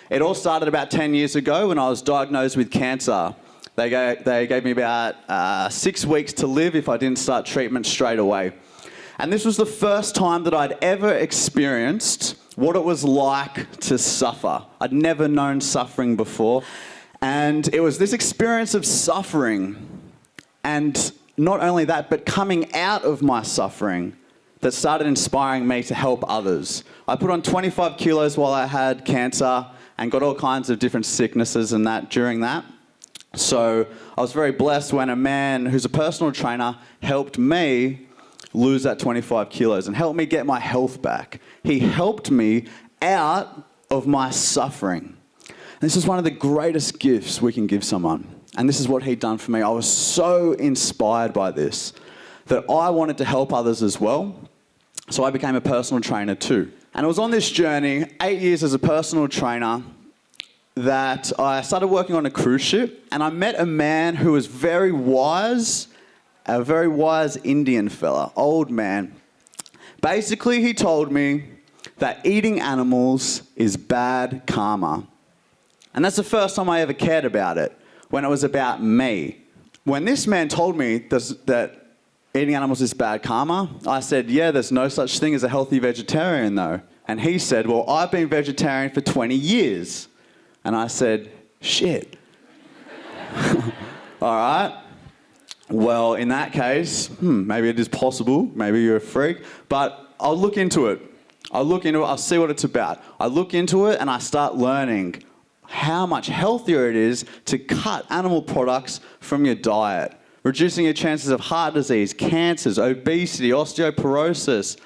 It all started about 10 years ago when I was diagnosed with cancer. They gave me about 6 weeks to live if I didn't start treatment straight away. And this was the first time that I'd ever experienced what it was like to suffer. I'd never known suffering before. And it was this experience of suffering, and not only that, but coming out of my suffering, that started inspiring me to help others. I put on 25 kilos while I had cancer and got all kinds of different sicknesses and that during that. So I was very blessed when a man who's a personal trainer helped me lose that 25 kilos and helped me get my health back. He helped me out of my suffering. This is one of the greatest gifts we can give someone. And this is what he'd done for me. I was so inspired by this that I wanted to help others as well. So I became a personal trainer too. And it was on this journey, 8 years as a personal trainer, that I started working on a cruise ship, and I met a man who was very wise, a very wise Indian fella, old man. Basically, he told me that eating animals is bad karma. And that's the first time I ever cared about it, when it was about me. When this man told me that eating animals is bad karma, I said, yeah, there's no such thing as a healthy vegetarian though. And he said, well, I've been vegetarian for 20 years. And I said, shit. All right. Well, in that case, maybe it is possible. Maybe you're a freak. But I'll look into it. I'll see what it's about. I look into it and I start learning how much healthier it is to cut animal products from your diet, reducing your chances of heart disease, cancers, obesity, osteoporosis,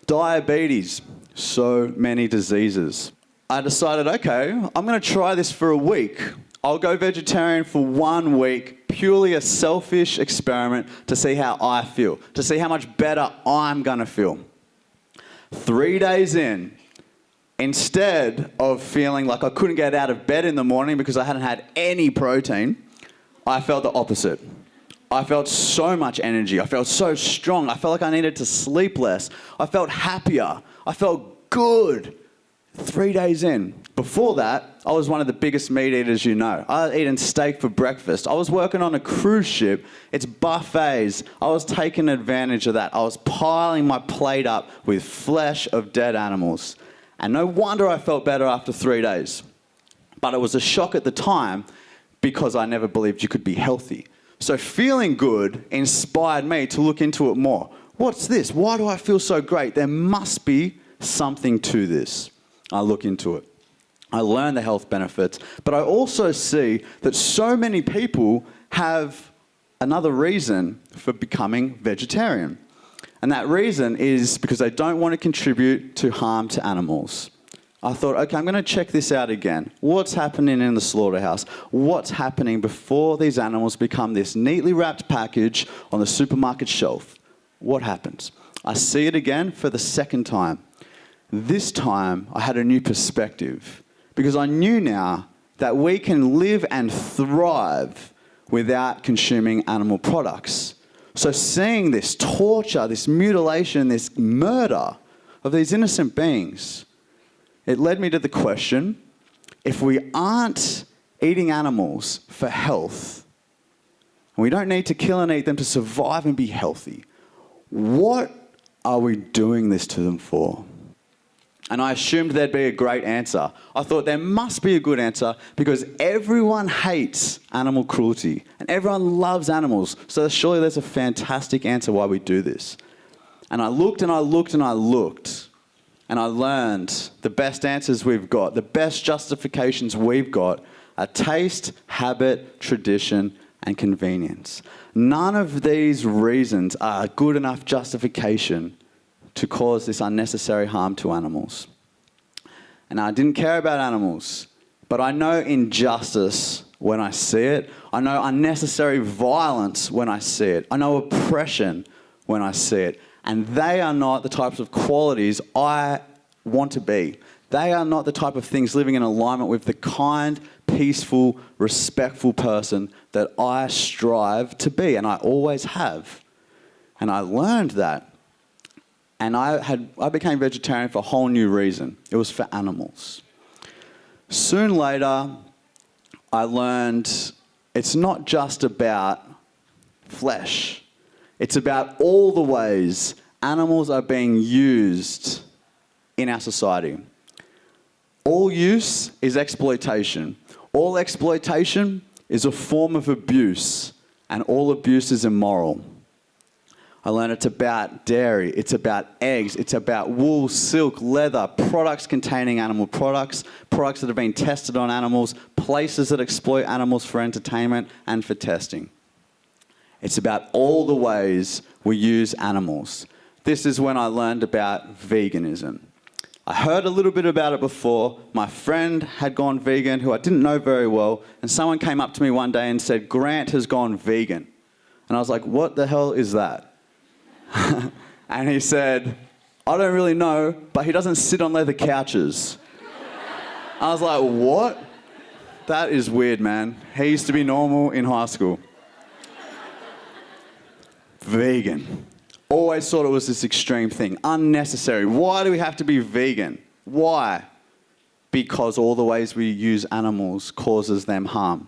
diabetes, so many diseases. I decided, okay, I'm going to try this for a week. I'll go vegetarian for 1 week, purely a selfish experiment to see how I feel, to see how much better I'm going to feel. 3 days in, instead of feeling like I couldn't get out of bed in the morning because I hadn't had any protein, I felt the opposite. I felt so much energy. I felt so strong. I felt like I needed to sleep less. I felt happier. I felt good. 3 days in. Before that, I was one of the biggest meat eaters you know. I was eating steak for breakfast. I was working on a cruise ship. It's buffets. I was taking advantage of that. I was piling my plate up with flesh of dead animals. And no wonder I felt better after 3 days. But it was a shock at the time because I never believed you could be healthy. So feeling good inspired me to look into it more. What's this? Why do I feel so great? There must be something to this. I look into it. I learn the health benefits, but I also see that so many people have another reason for becoming vegetarian. And that reason is because they don't want to contribute to harm to animals. I thought, okay, I'm going to check this out again. What's happening in the slaughterhouse? What's happening before these animals become this neatly wrapped package on the supermarket shelf? What happens? I see it again for the second time. This time, I had a new perspective because I knew now that we can live and thrive without consuming animal products. So seeing this torture, this mutilation, this murder of these innocent beings, it led me to the question, if we aren't eating animals for health, and we don't need to kill and eat them to survive and be healthy, what are we doing this to them for? And I assumed there'd be a great answer. I thought there must be a good answer because everyone hates animal cruelty and everyone loves animals. So surely there's a fantastic answer why we do this. And I looked and I looked and I looked and I learned the best answers we've got, the best justifications we've got are taste, habit, tradition, and convenience. None of these reasons are a good enough justification to cause this unnecessary harm to animals. And I didn't care about animals, but I know injustice when I see it. I know unnecessary violence when I see it. I know oppression when I see it. And they are not the types of qualities I want to be. They are not the type of things living in alignment with the kind, peaceful, respectful person that I strive to be, and I always have. And I learned that. And I became vegetarian for a whole new reason. It was for animals. Soon later, I learned it's not just about flesh. It's about all the ways animals are being used in our society. All use is exploitation. All exploitation is a form of abuse, and all abuse is immoral. I learned it's about dairy, it's about eggs, it's about wool, silk, leather, products containing animal products, products that have been tested on animals, places that exploit animals for entertainment and for testing. It's about all the ways we use animals. This is when I learned about veganism. I heard a little bit about it before. My friend had gone vegan, who I didn't know very well, and someone came up to me one day and said, "Grant has gone vegan." And I was like, "What the hell is that?" And he said, "I don't really know, but he doesn't sit on leather couches." I was like, "What? That is weird, man. He used to be normal in high school." Vegan. Always thought it was this extreme thing. Unnecessary. Why do we have to be vegan? Why? Because all the ways we use animals causes them harm.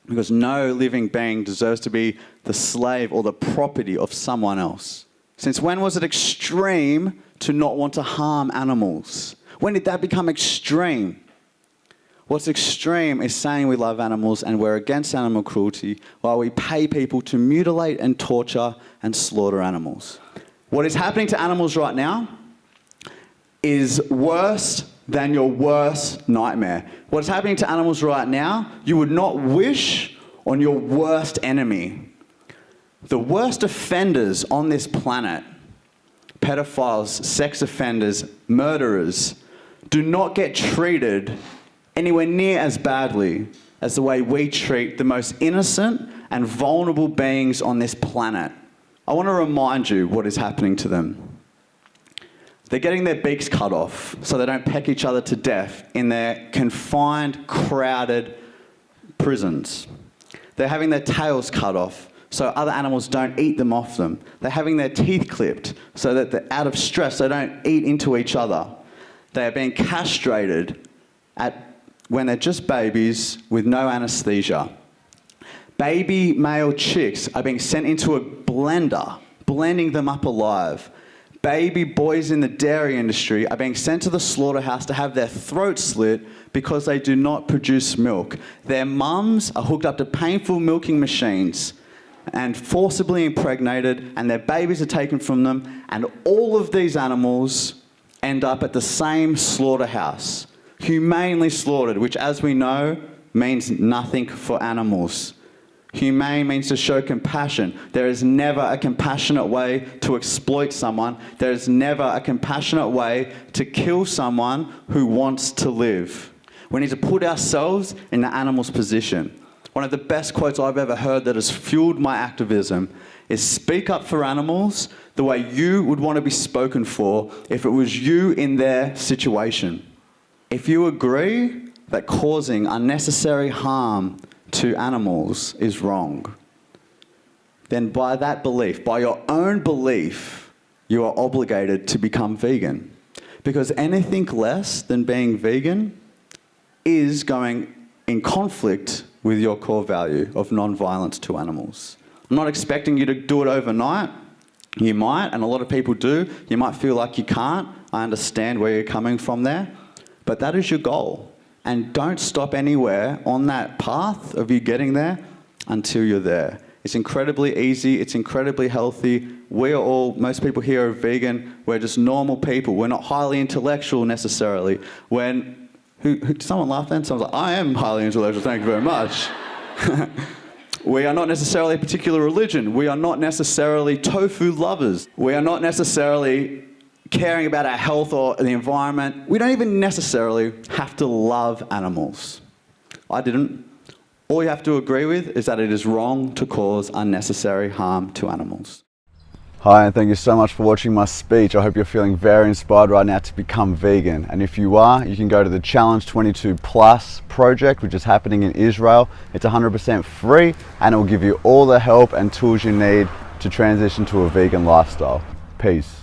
Because no living being deserves to be the slave or the property of someone else. Since when was it extreme to not want to harm animals? When did that become extreme? What's extreme is saying we love animals and we're against animal cruelty while we pay people to mutilate and torture and slaughter animals. What is happening to animals right now is worse than your worst nightmare. What's happening to animals right now, you would not wish on your worst enemy. The worst offenders on this planet, pedophiles, sex offenders, murderers, do not get treated anywhere near as badly as the way we treat the most innocent and vulnerable beings on this planet. I want to remind you what is happening to them. They're getting their beaks cut off so they don't peck each other to death in their confined, crowded prisons. They're having their tails cut off so other animals don't eat them off them. They're having their teeth clipped so that out of stress they don't eat into each other. They are being castrated when they're just babies with no anesthesia. Baby male chicks are being sent into a blender, blending them up alive. Baby boys in the dairy industry are being sent to the slaughterhouse to have their throats slit because they do not produce milk. Their mums are hooked up to painful milking machines and forcibly impregnated, and their babies are taken from them, and all of these animals end up at the same slaughterhouse, humanely slaughtered, which, as we know, means nothing for animals. Humane means to show compassion. There is never a compassionate way to exploit someone. There is never a compassionate way to kill someone who wants to live. We need to put ourselves in the animal's position. One of the best quotes I've ever heard that has fueled my activism is speak up for animals the way you would want to be spoken for if it was you in their situation. If you agree that causing unnecessary harm to animals is wrong, then by that belief, by your own belief, you are obligated to become vegan. Because anything less than being vegan is going in conflict with your core value of non-violence to animals. I'm not expecting you to do it overnight. You might, and a lot of people do. You might feel like you can't. I understand where you're coming from there. But that is your goal. And don't stop anywhere on that path of you getting there until you're there. It's incredibly easy. It's incredibly healthy. Most people here are vegan. We're just normal people. We're not highly intellectual necessarily. Did someone laugh then? Someone's like, I am highly intellectual, thank you very much. We are not necessarily a particular religion. We are not necessarily tofu lovers. We are not necessarily caring about our health or the environment. We don't even necessarily have to love animals. I didn't. All you have to agree with is that it is wrong to cause unnecessary harm to animals. Hi, and thank you so much for watching my speech. I hope you're feeling very inspired right now to become vegan. And if you are, you can go to the Challenge 22 Plus project, which is happening in Israel. It's 100% free, and it will give you all the help and tools you need to transition to a vegan lifestyle. Peace.